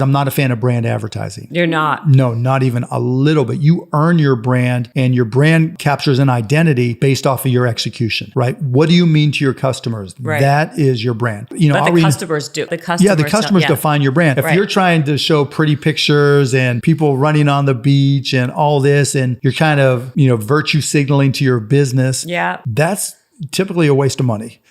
I'm not a fan of brand advertising. You're not? No, not even a little bit. You earn your brand, and your brand captures an identity based off of your execution, right? What do you mean to your customers? Right. That is your brand. You know, but the customers do. The customers define your brand. If Right. you're trying to show pretty pictures and people running on the beach and all this, and you're kind of, virtue signaling to your business, that's typically a waste of money.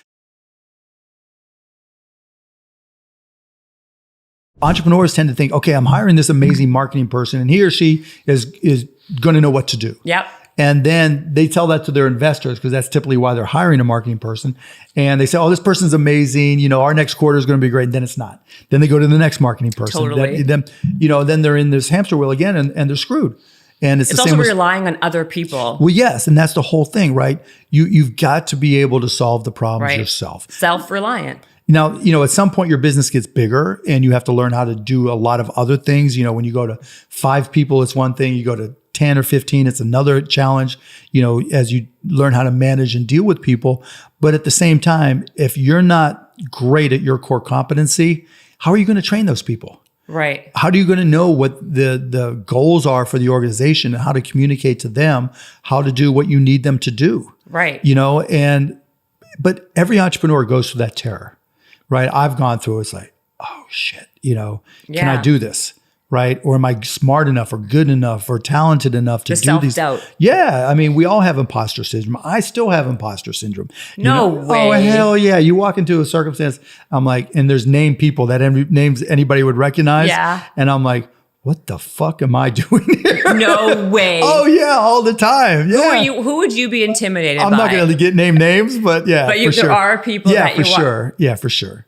Entrepreneurs tend to think, okay, I'm hiring this amazing marketing person, and he or she is going to know what to do. Yep. And then they tell that to their investors, because that's typically why they're hiring a marketing person. And they say, oh, this person's amazing. Our next quarter is going to be great. And then it's not. Then they go to the next marketing person. Totally. Then they're in this hamster wheel again, and they're screwed. And it's the also same relying on other people. Well, yes. And that's the whole thing, right? You've got to be able to solve the problems yourself. Self-reliant. Now, at some point your business gets bigger and you have to learn how to do a lot of other things. When you go to 5 people, it's one thing. You go to 10 or 15, it's another challenge, as you learn how to manage and deal with people. But at the same time, if you're not great at your core competency, how are you going to train those people? Right. How are you going to know what the goals are for the organization and how to communicate to them, how to do what you need them to do? Right. But every entrepreneur goes through that terror. Right. I've gone through it. It's like, oh shit, can I do this? Right. Or am I smart enough or good enough or talented enough to do these? Self-doubt. Yeah. I mean, we all have imposter syndrome. I still have imposter syndrome. No way. Oh, hell yeah. You walk into a circumstance, I'm like, and there's named people that names anybody would recognize. Yeah. And I'm like, what the fuck am I doing here? No way. Oh yeah, all the time. Yeah. Who would you be intimidated by? I'm not going to get name names, but yeah. But there sure. are people that you sure. Yeah, for sure.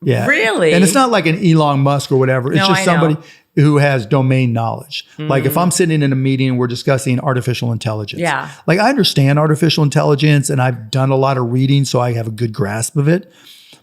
Yeah. Really? And it's not like an Elon Musk or whatever. It's just somebody who has domain knowledge. Like if I'm sitting in a meeting and we're discussing artificial intelligence. Yeah. Like I understand artificial intelligence and I've done a lot of reading, so I have a good grasp of it.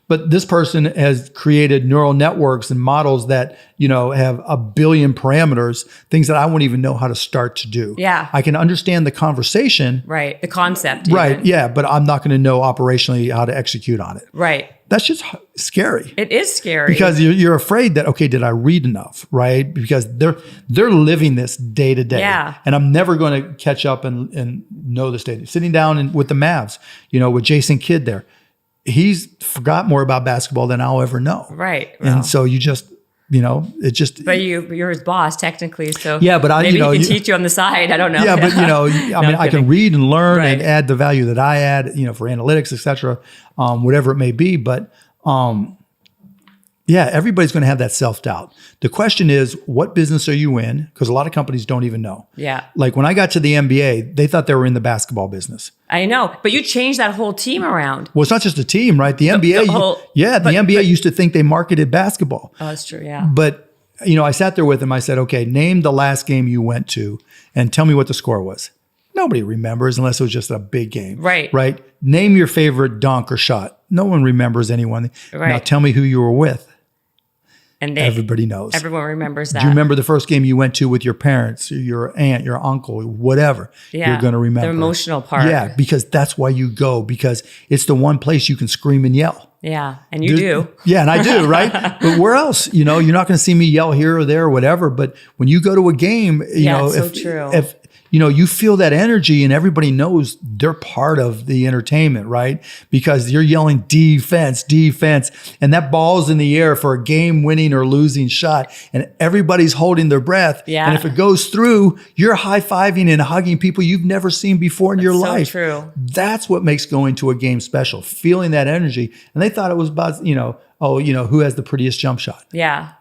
But this person has created neural networks and models that, have a billion parameters, things that I wouldn't even know how to start to do. Yeah. I can understand the conversation. Right. The concept. Right. Even. Yeah. But I'm not going to know operationally how to execute on it. Right. That's just scary. It is scary. Because you're afraid that, okay, did I read enough? Right. Because they're living this day to day. Yeah. And I'm never going to catch up and know this day. Sitting down with the Mavs, with Jason Kidd there. He's forgot more about basketball than I'll ever know. Right. And so you just, it just. But you're his boss technically, so yeah. But maybe he can teach you on the side. I don't know. Yeah, but I can read and learn and add the value that I add, for analytics, et cetera, whatever it may be. But yeah, everybody's going to have that self-doubt. The question is, what business are you in? Because a lot of companies don't even know. Yeah. Like when I got to the NBA, they thought they were in the basketball business. I know, but you changed that whole team around. Well, it's not just a team, right? The NBA, the NBA used to think they marketed basketball. Oh, that's true, yeah. But, I sat there with them. I said, okay, name the last game you went to and tell me what the score was. Nobody remembers unless it was just a big game. Right. Right? Name your favorite dunk or shot. No one remembers anyone. Right. Now tell me who you were with. And everybody knows. Everyone remembers that. Do you remember the first game you went to with your parents, your aunt, your uncle, whatever? Yeah, you're going to remember. The emotional part. Yeah, because that's why you go, because it's the one place you can scream and yell. Yeah, and you do. Yeah, and I do, right? But where else? You're not going to see me yell here or there or whatever. But when you go to a game, it's true. If you feel that energy and everybody knows they're part of the entertainment, right? Because you're yelling defense, defense, and that ball's in the air for a game winning or losing shot, and everybody's holding their breath. Yeah. And if it goes through, you're high-fiving and hugging people you've never seen before in your life. So true. That's what makes going to a game special, feeling that energy. And they thought it was about, who has the prettiest jump shot. Yeah.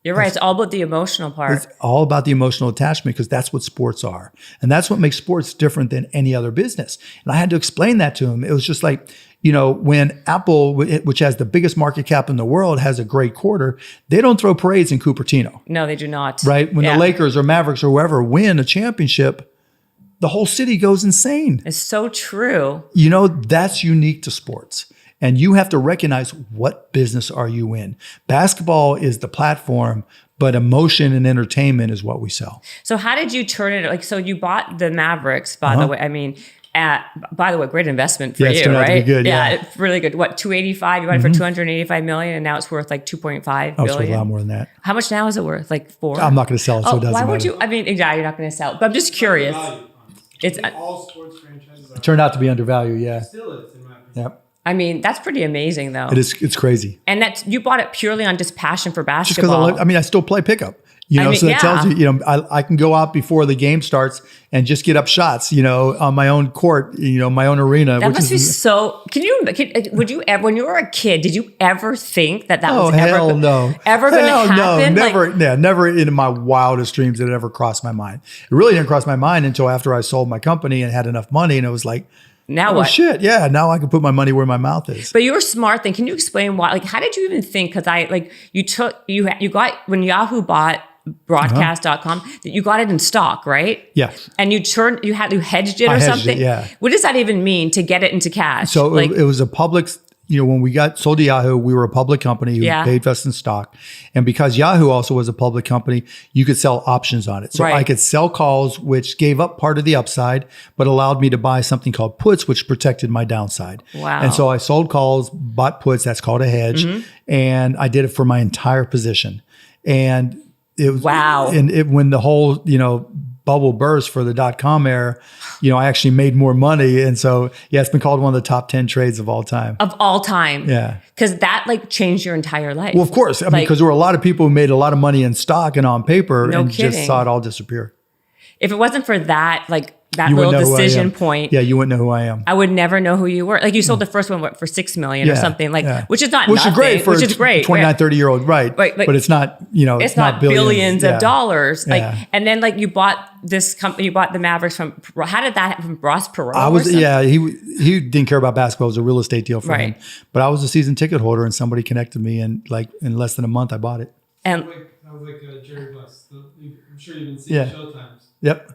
You're right. It's all about the emotional part. It's all about the emotional attachment, because that's what sports are. And that's what makes sports different than any other business. And I had to explain that to him. It was just like, when Apple, which has the biggest market cap in the world, has a great quarter, they don't throw parades in Cupertino. No, they do not. Right? When the Lakers or Mavericks or whoever win a championship, the whole city goes insane. It's so true. That's unique to sports. And you have to recognize, what business are you in? Basketball is the platform, but emotion and entertainment is what we sell. So how did you turn it? So you bought the Mavericks, by the way. I mean, By the way, great investment for Yeah, it's you, turned out to be right? good, yeah. It's really good. What, 285? You bought it for 285 million, and now it's worth like 2.5 Oh, it's worth a billion. lot more than that. How much now is it worth? Like 4? I'm not going to sell it, so it doesn't why matter. would you? I mean, yeah, you're not going to sell it. But I'm just curious. It's all sports franchises It turned out to be undervalued, yeah. still is, in my opinion. Yep. I mean, that's pretty amazing, though. It's crazy. And that's you bought it purely on just passion for Just basketball. because I still play pickup. You know, I mean, so that tells yeah. you, you know, I can go out before the game starts and just get up shots, you know, on my own court, you know, my own arena. That must be so. Would you ever, when you were a kid, did you ever think that Oh, was hell no. ever going to Hell happen? No, Like, never in my wildest dreams did it ever cross my mind. It really didn't cross my mind until after I sold my company and had enough money, and it was like, now oh what? shit, yeah, now I can put my money where my mouth is. But you were smart then. Can you explain why? Like, how did you even think? Because you got, when Yahoo bought broadcast.com, that you got it in stock, right? Yeah. And you hedged it or I hedged something? it, yeah. What does that even mean, to get it into cash? So like, it was a public, you know, when we got sold to Yahoo, we were a public company who Yeah. paid us in stock. And because Yahoo also was a public company, you could sell options on it. So Right. I could sell calls, which gave up part of the upside, but allowed me to buy something called puts, which protected my downside. Wow. And so I sold calls, bought puts, that's called a hedge. And I did it for my entire position. And it was, Wow. And when the whole, you know, bubble burst for the .com era, you know, I actually made more money. And so, yeah, it's been called one of the top 10 trades of all time. of all time. Yeah. Because that like changed your entire life. Well, of course. I mean, Like- because there were a lot of people who made a lot of money in stock and on paper No and kidding. just saw it all disappear. If it wasn't for that, like that You little wouldn't know who I decision am. point, Yeah, you wouldn't know who I am. I would never know who you were. Like you sold the first one for 6 million or Yeah, something, like yeah. which is not Which is nothing, great for which a is great. 29, 30-year-old, right. Right, like- but it's not, you know, It's not billions Yeah. of dollars. Like, Yeah. and then like you bought this company, you bought the Mavericks from. How did that happen? From Ross Perot? I or was, something? yeah, he didn't care about basketball. It was a real estate deal for him. Right. But I was a season ticket holder and somebody connected me, and like in less than a month, I bought it. And That was like Jerry Buss. I'm sure you've been seeing Yeah. Showtimes. Yep.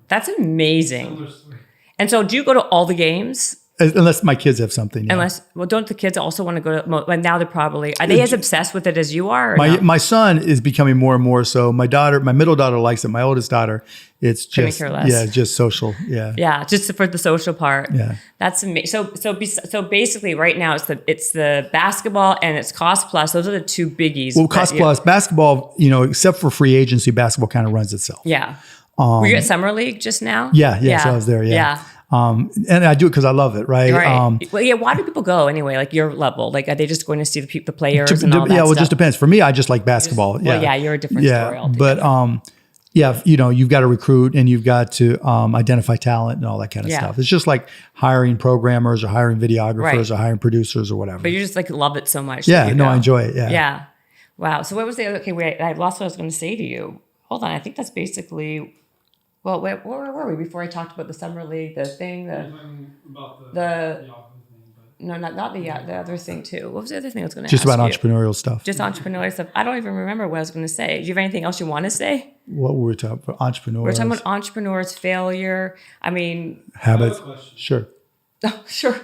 that's amazing. Similar story. And so, do you go to all the games? Unless my kids have something. Yeah. Don't the kids also want to go to? Well, now they're probably, are they as obsessed with it as you are? Or My no? my son is becoming more and more so. My middle daughter likes it. My oldest daughter, it's Couldn't just care less. yeah, just social. Yeah. Yeah, just for the social part. Yeah. That's amazing. So basically, right now it's the basketball and it's Cost Plus. Those are the two biggies. Well, that Cost you- Plus basketball, you know, except for free agency, basketball kind of runs itself. Yeah. Were you at Summer League just now? Yeah, so I was there. Yeah. And I do it because I love it, right? Right. Well, yeah. Why do people go anyway? Like your level? Like, are they just going to see the players and all that yeah, well, it stuff? just depends. For me, I just like basketball. Well, yeah, you're a different story altogether. But yeah, you know, you've got to recruit and you've got to identify talent and all that kind of Yeah. stuff. It's just like hiring programmers or hiring videographers Right. or hiring producers or whatever. But you just like love it so much. Yeah, that you no, go. I enjoy it. Yeah. Yeah. Wow. So what was the other? Okay, wait. I lost what I was going to say to you. Hold on. I think that's basically. Well, where were we before I talked about the Summer League, the thing, You're talking about The- Yahoo thing, but no, not the other thing too. What was the other thing I was going to Just ask about you? entrepreneurial stuff. Just entrepreneurial stuff. I don't even remember what I was going to say. Do you have anything else you want to say? What were we talking about? Entrepreneurs. We're talking about entrepreneurs, failure. I mean, habits. I have a question. Sure. sure.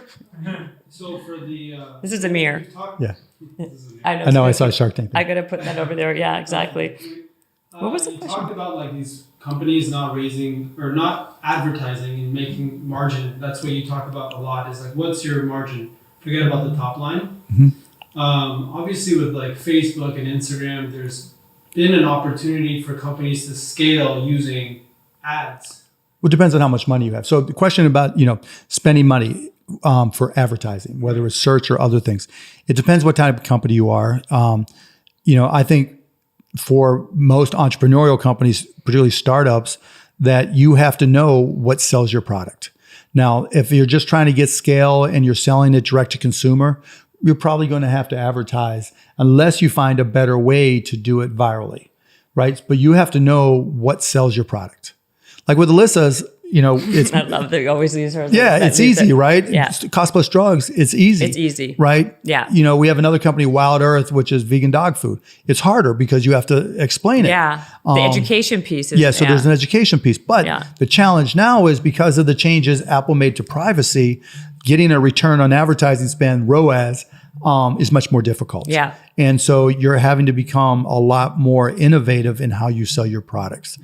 So for the This is Amir. you talk- Yeah. this is Amir. I know. I know. I it's saw good. Shark Tank. I got to put that over there. Yeah, exactly. What was the you question? talked about like these companies not raising or not advertising and making margin. That's what you talk about a lot. Is like, what's your margin? Forget about the top line. Obviously, with like Facebook and Instagram, there's been an opportunity for companies to scale using ads. Well, it depends on how much money you have. So the question about, you know, spending money for advertising, whether it's search or other things, it depends what type of company you are. You know, I think for most entrepreneurial companies, particularly startups, that you have to know what sells your product. Now, if you're just trying to get scale and you're selling it direct to consumer, you're probably going to have to advertise unless you find a better way to do it virally, right? But you have to know what sells your product. Like with Alyssa's, you know, it's I love that you always use her. yeah, it's easy, right? Yeah. Cost plus drugs, it's easy. It's easy. Right? Yeah. You know, we have another company, Wild Earth, which is vegan dog food. It's harder because you have to explain it. Yeah. The education piece is. Yeah, so there's an education piece. But Yeah. the challenge now is because of the changes Apple made to privacy, getting a return on advertising spend, ROAS, is much more difficult. Yeah. And so you're having to become a lot more innovative in how you sell your products.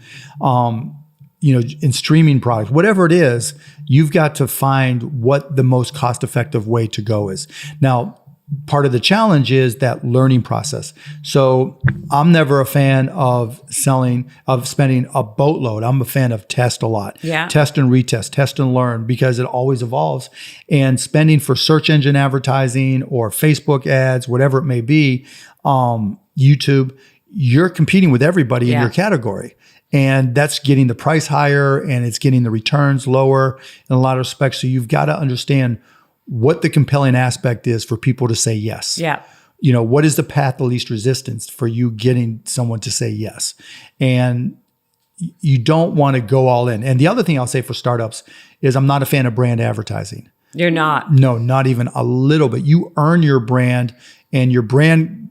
in streaming products, whatever it is, you've got to find what the most cost-effective way to go is. Now, part of the challenge is that learning process. So I'm never a fan of spending a boatload. I'm a fan of test a lot. Yeah. Test and retest, test and learn, because it always evolves. And spending for search engine advertising or Facebook ads, whatever it may be, YouTube, you're competing with everybody in your category. And that's getting the price higher and it's getting the returns lower in a lot of respects. So you've got to understand what the compelling aspect is for people to say yes. Yeah. What is the path of least resistance for you getting someone to say yes? And you don't want to go all in. And the other thing I'll say for startups is I'm not a fan of brand advertising. You're not? No, not even a little bit. You earn your brand, and your brand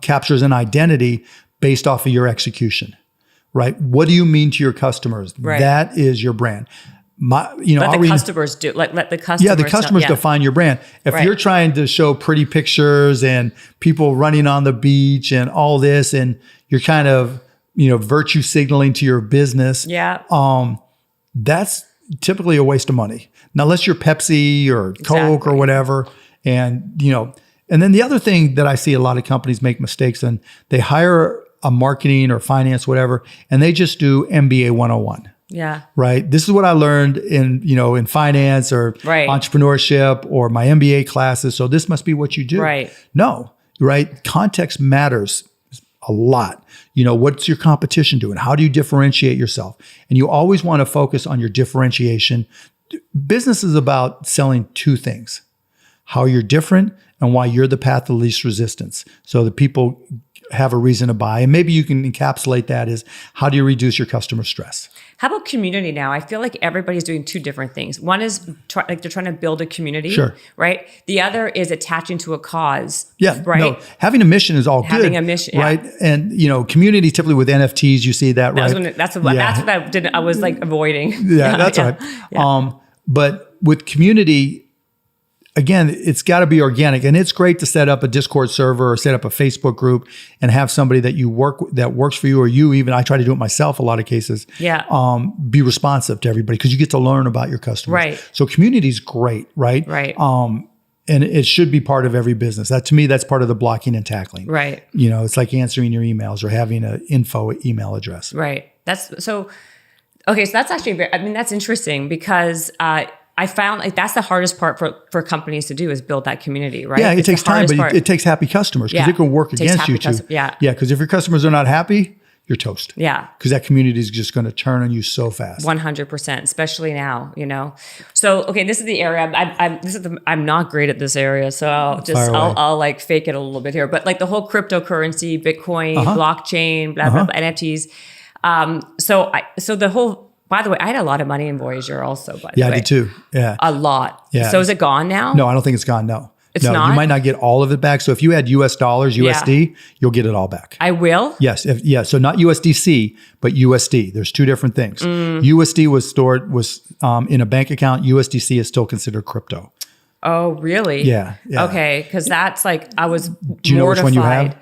captures an identity based off of your execution, right? What do you mean to your customers? Right. That is your brand. Let the customers do. Let the customers. Yeah, the customers define your brand. If you're trying to show pretty pictures and people running on the beach and all this, and you're kind of virtue signaling to your business, that's typically a waste of money. Now, unless you're Pepsi or Coke or whatever, and and then the other thing that I see a lot of companies make mistakes in, they hire a marketing or finance, whatever, and they just do MBA 101. Yeah. Right. This is what I learned in finance or entrepreneurship or my MBA classes. So this must be what you do. Right. No. Right. Context matters a lot. What's your competition doing? How do you differentiate yourself? And you always want to focus on your differentiation. Business is about selling two things: how you're different and why you're the path of least resistance. So that people have a reason to buy. And maybe you can encapsulate that as, how do you reduce your customer stress? How about community now? I feel like everybody's doing two different things. One is they're trying to build a community, right? The other is attaching to a cause. Yeah, right. No, having a mission is all good. Having a mission, right? And community typically with NFTs, you see that, right? That's what I was like avoiding. Yeah, that's right. Yeah. But with community, again, it's got to be organic, and it's great to set up a Discord server or set up a Facebook group and have somebody that works for you, or I try to do it myself a lot of cases. Yeah. Be responsive to everybody, because you get to learn about your customers. Right. So community is great, right? Right. And it should be part of every business. That, to me, that's part of the blocking and tackling. Right. It's like answering your emails or having an info email address. Right. So that's actually that's interesting, because I found like that's the hardest part for companies to do, is build that community, right? Yeah, it takes time, but it takes happy customers, because it can work against you too. Yeah, because if your customers are not happy, you're toast. Yeah, because that community is just going to turn on you so fast. 100%, especially now. So this is the area. I'm not great at this area, so I'll like fake it a little bit here. But like the whole cryptocurrency, Bitcoin, blockchain, blah blah, NFTs. So the whole. By the way, I had a lot of money in Voyager also, by the way. Yeah, I did too. Yeah. A lot. Yeah. So is it gone now? No, I don't think it's gone. No. It's not? You might not get all of it back. So if you had US dollars, USD, you'll get it all back. I will? Yes. So not USDC, but USD. There's two different things. USD was stored in a bank account. USDC is still considered crypto. Oh, really? Yeah. Okay. Because that's like, I was mortified. Do you know which one you have?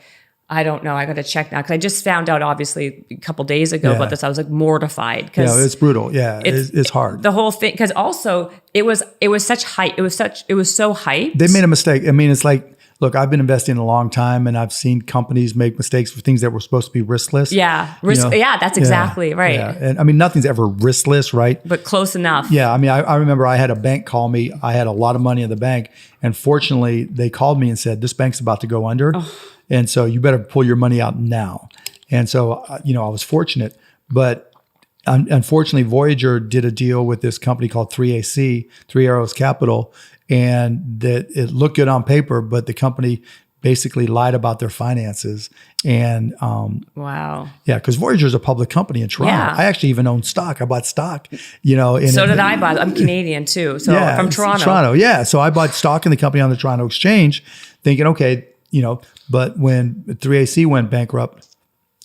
I don't know. I got to check now, because I just found out obviously a couple days ago about this. I was like mortified. Yeah, it's brutal. Yeah, it's hard. The whole thing, because also it was such hype. It was so hyped. They made a mistake. I mean, it's like, look, I've been investing a long time, and I've seen companies make mistakes for things that were supposed to be riskless. Yeah, yeah, that's exactly right. Yeah. And I mean, nothing's ever riskless, right? But close enough. Yeah, I mean, I remember I had a bank call me. I had a lot of money in the bank, and fortunately, they called me and said, "This bank's about to go under." And so you better pull your money out now. And so, I was fortunate, but unfortunately, Voyager did a deal with this company called 3AC, Three Arrows Capital, and that it looked good on paper, but the company basically lied about their finances. And wow. Yeah, because Voyager is a public company in Toronto. Yeah. I actually even own stock. I bought stock, So did I buy. I'm Canadian too. So from Toronto. Yeah. So I bought stock in the company on the Toronto Exchange, thinking, okay, but when 3AC went bankrupt,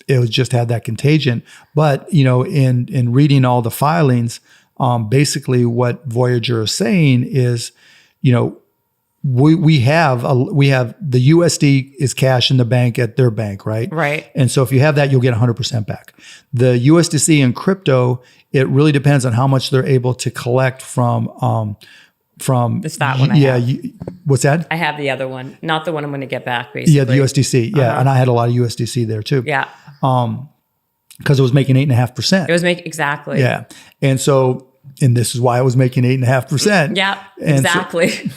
it was just had that contagion. But, in reading all the filings, basically what Voyager is saying is, we have the USD is cash in the bank at their bank, right? Right. And so if you have that, you'll get 100% back. The USDC in crypto, it really depends on how much they're able to collect from. It's that one. What's that? I have the other one, not the one I'm going to get back. Basically, yeah, the USDC. Yeah, and I had a lot of USDC there too. Yeah. Because it was making 8.5%. It was making exactly. Yeah, and this is why I was making 8.5%. Yeah, exactly.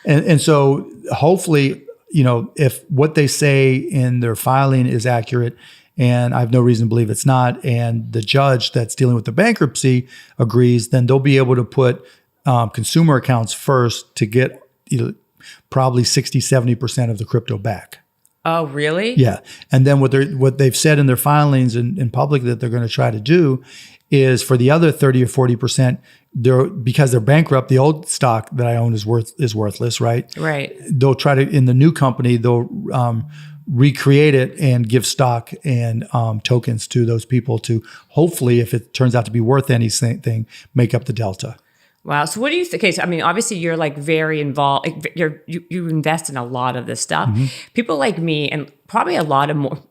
And so hopefully, if what they say in their filing is accurate, and I have no reason to believe it's not, and the judge that's dealing with the bankruptcy agrees, then they'll be able to put consumer accounts first to get probably 60-70% of the crypto back. Oh, really? Yeah. And then what they've said in their filings in public that they're going to try to do is for the other 30 or 40%, because they're bankrupt, the old stock that I own is worthless, right? Right. They'll try to, in the new company, they'll recreate it and give stock and tokens to those people to hopefully, if it turns out to be worth anything, make up the delta. Wow. So what do you think? Okay, so I mean, obviously you're like very involved. Like you invest in a lot of this stuff. Mm-hmm. People like me and probably a lot of more,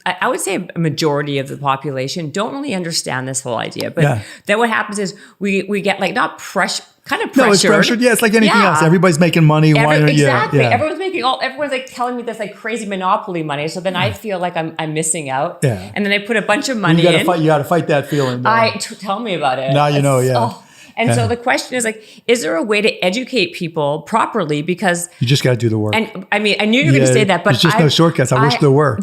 I would say a majority of the population don't really understand this whole idea. But then what happens is we get like not pressure, kind of pressured. No, it's pressured. Yeah, it's like anything else. Everybody's making money. Exactly. Yeah. Everyone's like telling me this like crazy monopoly money. So then I feel like I'm missing out. Yeah. And then I put a bunch of money in. You got to fight that feeling. Tell me about it. Now you know. Yeah. Oh. And so the question is like, is there a way to educate people properly? Because you just got to do the work. And I mean, I knew you were going to say that, but there's just no shortcuts. I wish there were.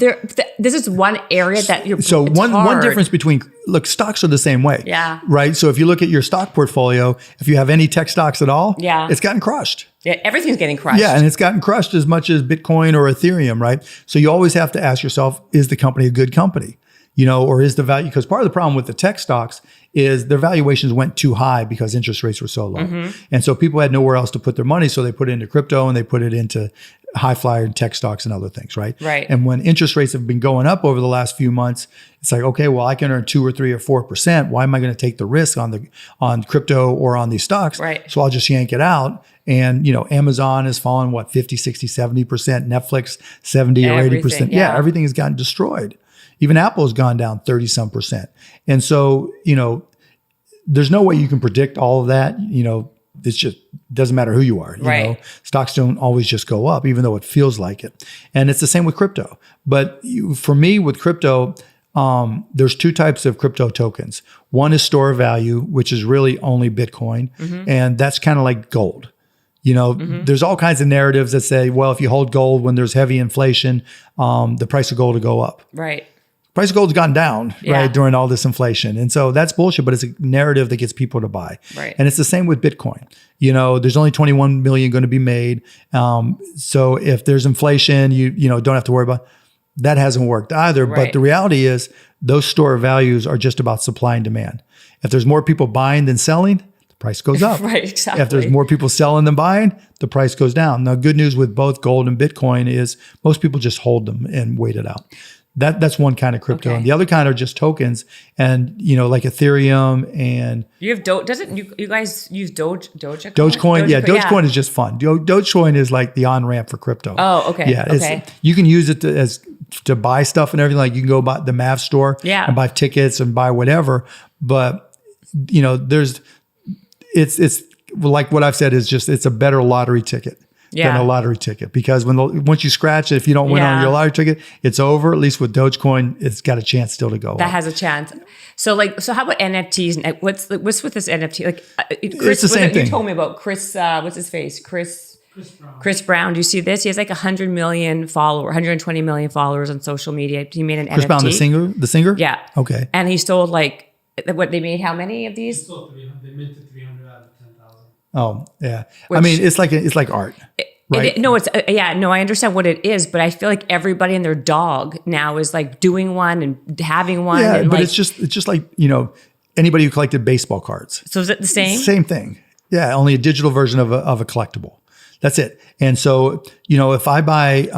This is one area that you're. So one difference between stocks are the same way. Yeah. Right. So if you look at your stock portfolio, if you have any tech stocks at all, it's gotten crushed. Yeah, everything's getting crushed. Yeah, and it's gotten crushed as much as Bitcoin or Ethereum, right? So you always have to ask yourself, is the company a good company? Or is the value, because part of the problem with the tech stocks is their valuations went too high because interest rates were so low. Mm-hmm. And so people had nowhere else to put their money. So they put it into crypto and they put it into high flyer and tech stocks and other things, right? Right. And when interest rates have been going up over the last few months, it's like, okay, well, I can earn 2 or 3 or 4%. Why am I going to take the risk on crypto or on these stocks? Right. So I'll just yank it out. And, Amazon has fallen, 50, 60, 70%, Netflix, 70 or 80%. Yeah, everything has gotten destroyed. Even Apple has gone down 30-some%. And so, there's no way you can predict all of that. It's just doesn't matter who you are. Right. Stocks don't always just go up, even though it feels like it. And it's the same with crypto. But for me, with crypto, there's 2 types of crypto tokens. One is store of value, which is really only Bitcoin. Mm-hmm. And that's kind of like gold. Mm-hmm. There's all kinds of narratives that say, well, if you hold gold when there's heavy inflation, the price of gold will go up. Right. Price of gold's gone down, right, during all this inflation. And so that's bullshit, but it's a narrative that gets people to buy. Right. And it's the same with Bitcoin. There's only 21 million going to be made. So if there's inflation, you don't have to worry about that. Hasn't worked either. Right. But the reality is those store values are just about supply and demand. If there's more people buying than selling, the price goes up. Right, exactly. If there's more people selling than buying, the price goes down. Now, good news with both gold and Bitcoin is most people just hold them and wait it out. That's one kind of crypto. Okay. And the other kind are just tokens. And, like Ethereum and... You have you guys use Dogecoin? Dogecoin, yeah. Dogecoin is just fun. Dogecoin is like the on-ramp for crypto. Oh, okay. Yeah. Okay. You can use it to buy stuff and everything. Like you can go buy the Mav store and buy tickets and buy whatever. But, it's like what I've said is just, it's a better lottery ticket. Than a lottery ticket, because once you scratch it, if you don't win on your lottery ticket, it's over. At least with Dogecoin, it's got a chance still to go. That has a chance. So how about NFTs? What's with this NFT? Chris, it's the same thing. You told me about Chris. What's his face? Chris Brown. Chris Brown. Do you see this? He has like 120 million followers on social media. He made an Chris NFT. Brown, the singer. Yeah. Okay. And he sold what they made? How many of these? They minted 300 out of 10,000. Oh yeah. I mean, it's like art. Right. I understand what it is, but I feel like everybody and their dog now is like doing one and having one. Yeah, and but it's just like, anybody who collected baseball cards. So is it the same? Same thing. Yeah, only a digital version of a collectible. That's it. And so, if I buy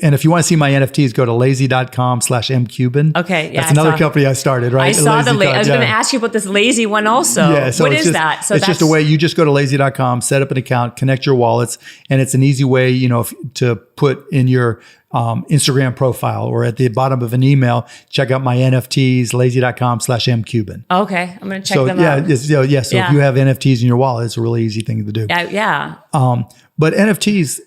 And if you want to see my NFTs, go to lazy.com/mcuban. Okay. Yeah, That's another company I started, right? I saw I was going to ask you about this lazy one also. Yeah, so what is that? So it's just a way, you just go to lazy.com, set up an account, connect your wallets. And it's an easy way, to put in your Instagram profile or at the bottom of an email, check out my NFTs, lazy.com/mcuban. Okay. I'm going to check them out. So if you have NFTs in your wallet, it's a really easy thing to do. Yeah. But NFTs,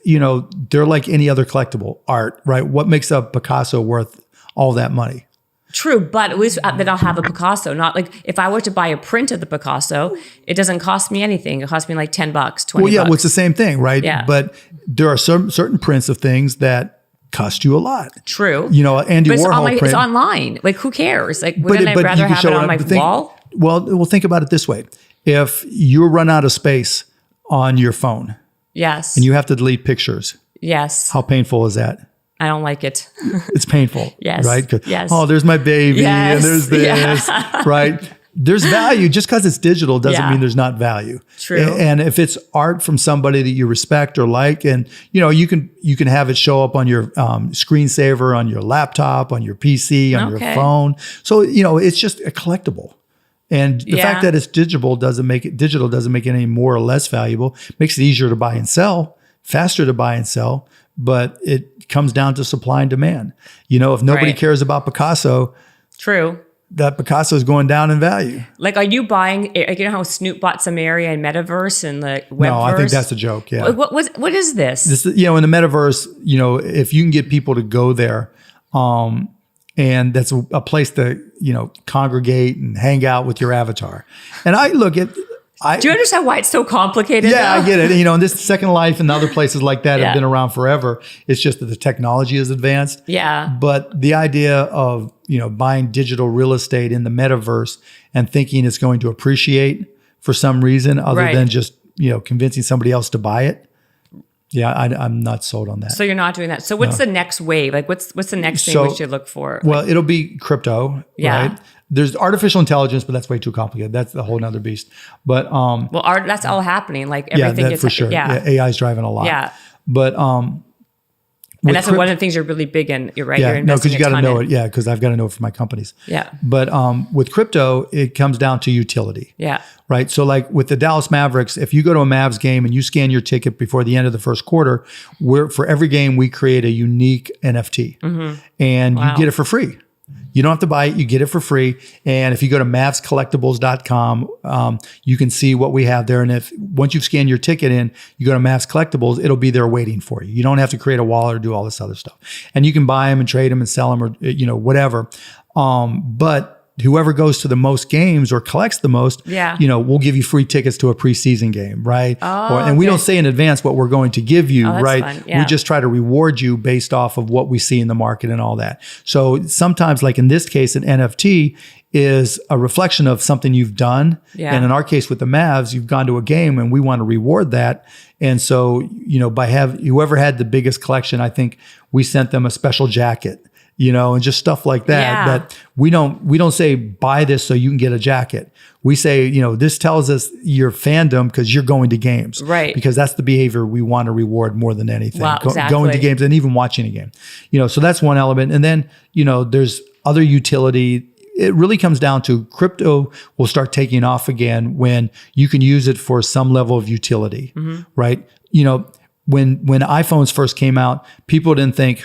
they're like any other collectible art, right? What makes a Picasso worth all that money? True, but at least then I'll have a Picasso. Not like if I were to buy a print of the Picasso, it doesn't cost me anything. It costs me like $10, $20. Well, yeah, well, it's the same thing, right? Yeah. But there are certain prints of things that cost you a lot. True. Andy Warhol print. It's online. Like, who cares? Like, wouldn't I rather have it on my wall? Well, think about it this way. If you run out of space on your phone. Yes. And you have to delete pictures. Yes. How painful is that? I don't like it. It's painful. Yes. Right? Yes. Oh, there's my baby and there's this, right? There's value. Just because it's digital doesn't mean there's not value. True. And if it's art from somebody that you respect or like, and you can have it show up on your screensaver, on your laptop, on your PC, on your phone. So it's just a collectible. And the fact that it's digital doesn't make it any more or less valuable. It makes it easier to buy and sell, faster to buy and sell, but it comes down to supply and demand. If nobody cares about Picasso, true, that Picasso is going down in value. Like, are you buying? How Snoop bought some area in Metaverse and the Webverse? No, I think that's a joke. Yeah. What is this? In the Metaverse, if you can get people to go there, and that's a place to, congregate and hang out with your avatar. And I look at... Do you understand why it's so complicated? Yeah, I get it. And this Second Life and other places like that have been around forever. It's just that the technology is advanced. Yeah. But the idea of, buying digital real estate in the Metaverse and thinking it's going to appreciate for some reason other than just, convincing somebody else to buy it. Yeah, I'm not sold on that. So you're not doing that. So what's the next wave? Like, what's the next thing we should look for? Well, it'll be crypto, right? There's artificial intelligence, but that's way too complicated. That's a whole nother beast. But that's all happening. Like, everything is for sure. Yeah, AI is driving a lot. Yeah, but and that's one of the things you're really big in. You're right. Yeah, you're investing because you got to know it. Yeah, because I've got to know it for my companies. Yeah. But with crypto, it comes down to utility. Yeah. Right. So like with the Dallas Mavericks, if you go to a Mavs game and you scan your ticket before the end of the first quarter, for every game we create a unique NFT, and you get it for free. You don't have to buy it. You get it for free. And if you go to mavscollectibles.com, you can see what we have there. And once you've scanned your ticket in, you go to Mavs Collectibles, it'll be there waiting for you. You don't have to create a wallet or do all this other stuff. And you can buy them and trade them and sell them or, whatever. But whoever goes to the most games or collects the most, we'll give you free tickets to a preseason game, right? And we don't say in advance what we're going to give you, right? Fun. Yeah. We just try to reward you based off of what we see in the market and all that. So sometimes, like in this case, an NFT is a reflection of something you've done. Yeah. And in our case with the Mavs, you've gone to a game and we want to reward that. And so, by whoever had the biggest collection, I think we sent them a special jacket. And just stuff like that. Yeah. That we don't say buy this so you can get a jacket. We say, this tells us your fandom because you're going to games, right? Because that's the behavior we want to reward more than anything. Wow, exactly. Going to games and even watching a game, So that's one element. And then there's other utility. It really comes down to crypto will start taking off again when you can use it for some level of utility, right? When iPhones first came out, people didn't think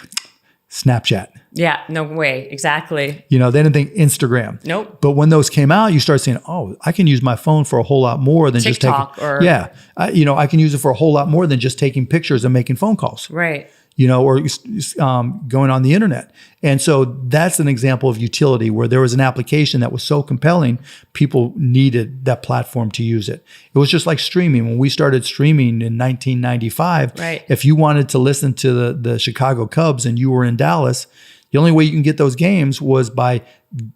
Snapchat. Yeah, no way. Exactly. They didn't think Instagram. Nope. But when those came out, you start saying, oh, I can use my phone for a whole lot more than TikTok just taking. I can use it for a whole lot more than just taking pictures and making phone calls. Right. Or going on the internet. And so that's an example of utility where there was an application that was so compelling, people needed that platform to use it. It was just like streaming. When we started streaming in 1995, right. If you wanted to listen to the Chicago Cubs and you were in Dallas, the only way you can get those games was by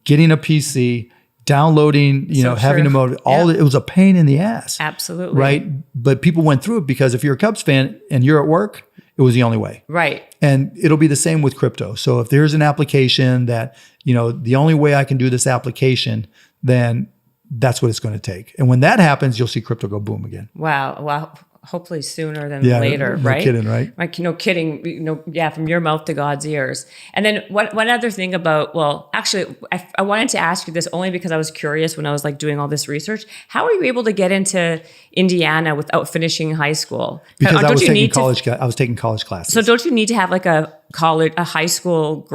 getting a PC, downloading, having to mode it was a pain in the ass. Absolutely. Right. But people went through it because if you're a Cubs fan and you're at work, it was the only way. Right. And it'll be the same with crypto. So if there's an application that, the only way I can do this application, then that's what it's going to take. And when that happens, you'll see crypto go boom again. Wow. hopefully sooner than later, no right? Kidding, right? Like, no kidding, from your mouth to God's ears. And then one other thing about, well, actually, I wanted to ask you this only because I was curious when I was like doing all this research. How are you able to get into Indiana without finishing high school? Because I was taking college classes. So don't you need to have like a high school,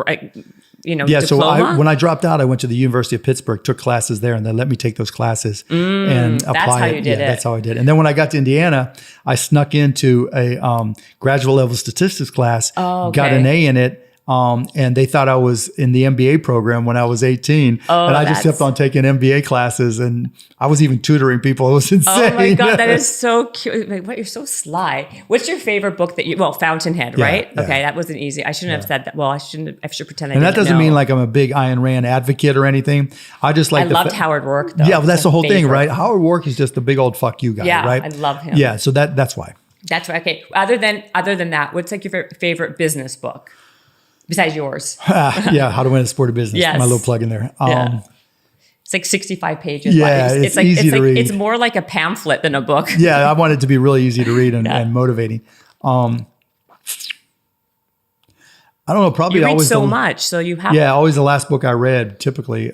Yeah, diploma? so when I dropped out, I went to the University of Pittsburgh, took classes there, and they let me take those classes and apply. That's how you did it. That's how I did. And then when I got to Indiana, I snuck into a graduate level statistics class, got an A in it, and they thought I was in the MBA program when I was 18. And I just kept on taking MBA classes, and I was even tutoring people. It was insane. Oh my God, that is so cute. Like, what, you're so sly. What's your favorite book Fountainhead, right? Yeah. Okay, that wasn't easy. I shouldn't have said that. Well, I should pretend I didn't. And that doesn't know. mean like I'm a big Ayn Rand advocate or anything. I just like I loved Howard Roark, though. Yeah, well, that's the whole thing, right? Howard Roark is just a big old fuck you guy, right? I love him. Yeah, so that's why. That's right. Okay. Other than that, what's like your favorite business book besides yours? Yeah, How to Win a Sport of Business. Yes. My little plug in there. It's like 65 pages. Yeah, it's easy to read. It's more like a pamphlet than a book. Yeah, I want it to be really easy to read and motivating. I don't know, probably you read always so much, so you have. Yeah, always the last book I read, typically.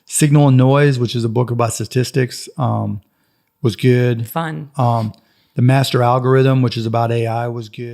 Signal and Noise, which is a book about statistics, was good. Fun. The Master Algorithm, which is about AI, was good.